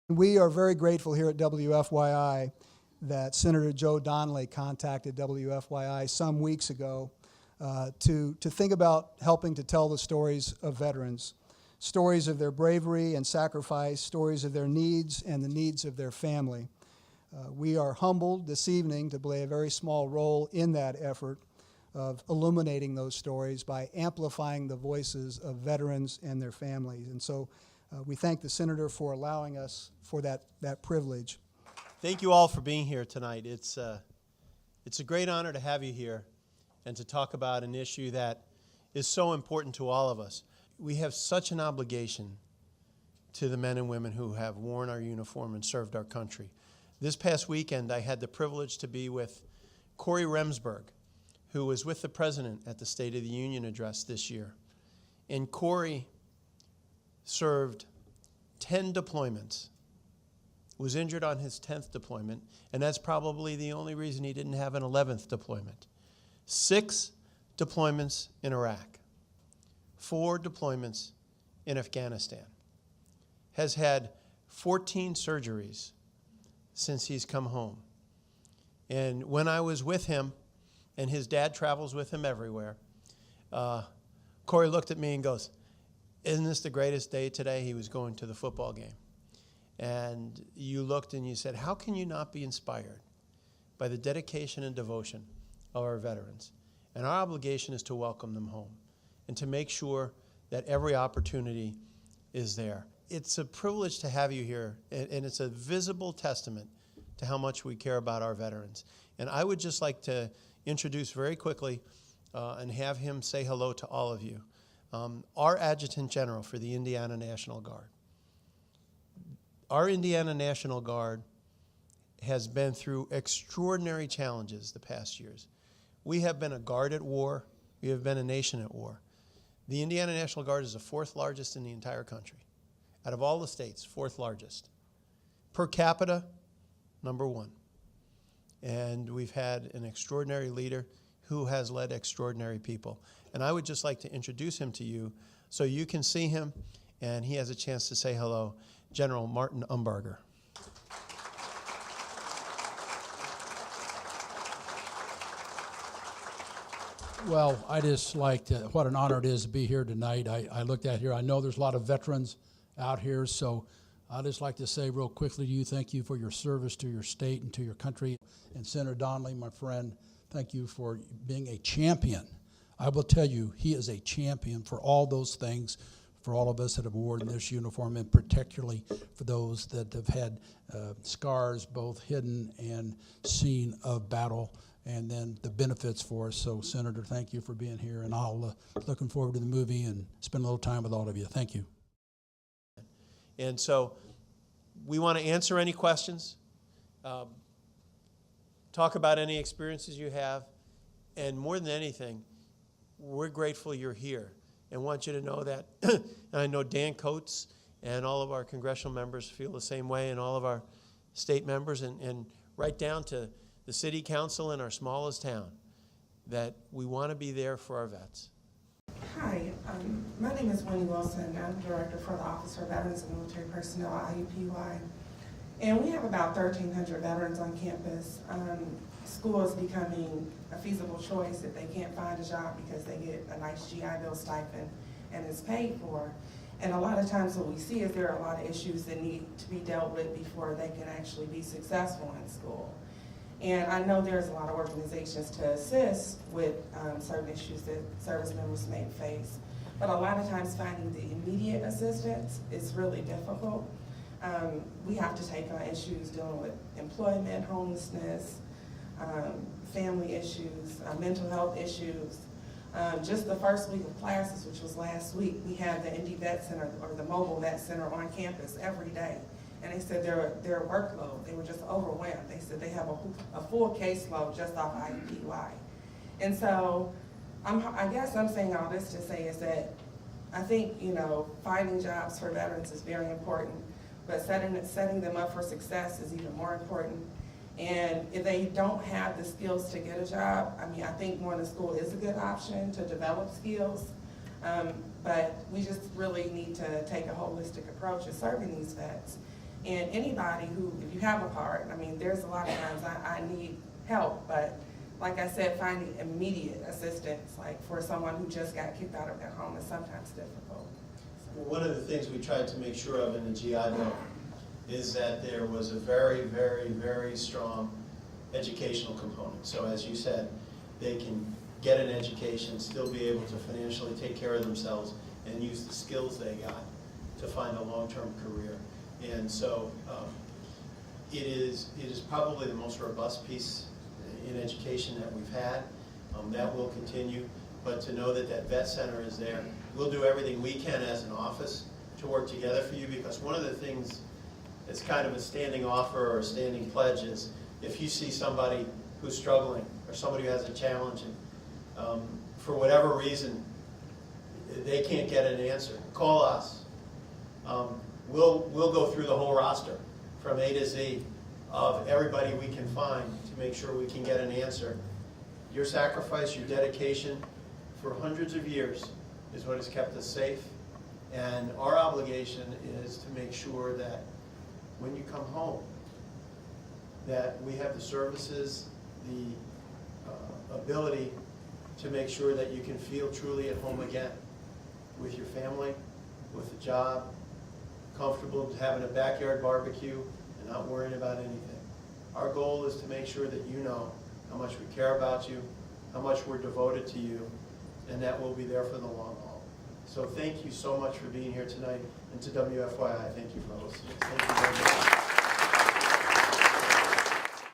We are very grateful here at WFYI that Senator Joe Donnelly contacted WFYI some weeks ago to think about helping to tell the stories of veterans, stories of their bravery and sacrifice, stories of their needs and the needs of their family. We are humbled this evening to play a very small role in that effort of illuminating those stories by amplifying the voices of veterans and their families. And so we thank the Senator for allowing us for that privilege. Thank you all for being here tonight. It's a great honor to have you here and to talk about an issue that is so important to all of us. We have such an obligation to the men and women who have worn our uniform and served our country. This past weekend, I had the privilege to be with Corey Remsburg, who was with the President at the State of the Union address this year. And Corey served 10 deployments, was injured on his 10th deployment, and that's probably the only reason he didn't have an 11th deployment. 6 deployments in Iraq, 4 deployments in Afghanistan, has had 14 surgeries since he's come home. And when I was with him, and his dad travels with him everywhere, Corey looked at me and goes, "Isn't this the greatest day today?" He was going to the football game. And you looked and you said, how can you not be inspired by the dedication and devotion of our veterans? And our obligation is to welcome them home and to make sure that every opportunity is there. It's a privilege to have you here, and it's a visible testament to how much we care about our veterans. And I would just like to introduce very quickly and have him say hello to all of you. Our Adjutant General for the Indiana National Guard. Our Indiana National Guard has been through extraordinary challenges the past years. We have been a guard at war. We have been a nation at war. The Indiana National Guard is the 4th largest in the entire country. Out of all the states, 4th largest. Per capita, number 1. And we've had an extraordinary leader who has led extraordinary people. And I would just like to introduce him to you so you can see him and he has a chance to say hello. General Martin Umbarger. Well, I just like to, what an honor it is to be here tonight. I looked at here, I know there's a lot of veterans out here, so I'd just like to say real quickly to you, thank you for your service to your state and to your country. And Senator Donnelly, my friend, thank you for being a champion. I will tell you, he is a champion for all those things, for all of us that have worn this uniform, and particularly for those that have had scars, both hidden and seen of battle, and then the benefits for us. So, Senator, thank you for being here, and I'll looking forward to the movie and spend a little time with all of you. Thank you. And so we want to answer any questions, talk about any experiences you have, and more than anything, we're grateful you're here and want you to know that, and I know Dan Coates and all of our congressional members feel the same way, and all of our state members, and right down to the city council in our smallest town, that we want to be there for our vets. Hi, my name is Winnie Wilson. I'm Director for the Office for Veterans and Military Personnel at IUPUI. And we have about 1,300 veterans on campus. School is becoming a feasible choice if they can't find a job because they get a nice GI Bill stipend and it's paid for. And a lot of times what we see is there are a lot of issues that need to be dealt with before they can actually be successful in school. And I know there's a lot of organizations to assist with certain issues that service members may face. But a lot of times finding the immediate assistance is really difficult. We have to take on issues dealing with employment, homelessness, family issues, mental health issues. Just the first week of classes, which was last week, we had the Indy Vet Center, or the Mobile Vet Center, on campus every day. And they said their workload, they were just overwhelmed. They said they have a full caseload just off IUPUI. And so I guess I'm saying all this to say is that I think, finding jobs for veterans is very important, but setting them up for success is even more important. And if they don't have the skills to get a job, I think going to school is a good option to develop skills. But we just really need to take a holistic approach to serving these vets. And anybody who, if you have a card, I mean, there's a lot of times I need help, but like I said, finding immediate assistance, like for someone who just got kicked out of their home, is sometimes difficult. Well, one of the things we tried to make sure of in the GI Bill is that there was a very, very, very strong educational component. So as you said, they can get an education, still be able to financially take care of themselves, and use the skills they got to find a long-term career. And so it is probably the most robust piece in education that we've had. That will continue. But to know that that vet center is there, we'll do everything we can as an office to work together for you, because one of the things that's kind of a standing offer or a standing pledge is if you see somebody who's struggling or somebody who has a challenge and for whatever reason they can't get an answer, call us. We'll go through the whole roster from A to Z of everybody we can find to make sure we can get an answer. Your sacrifice, your dedication for hundreds of years is what has kept us safe, and our obligation is to make sure that when you come home that we have the services, the ability to make sure that you can feel truly at home again with your family, with a job, comfortable having a backyard barbecue and not worrying about anything. Our goal is to make sure that you know how much we care about you, how much we're devoted to you, and that we'll be there for the long haul. So thank you so much for being here tonight, and to WFYI, thank you for hosting us. Thank you very much.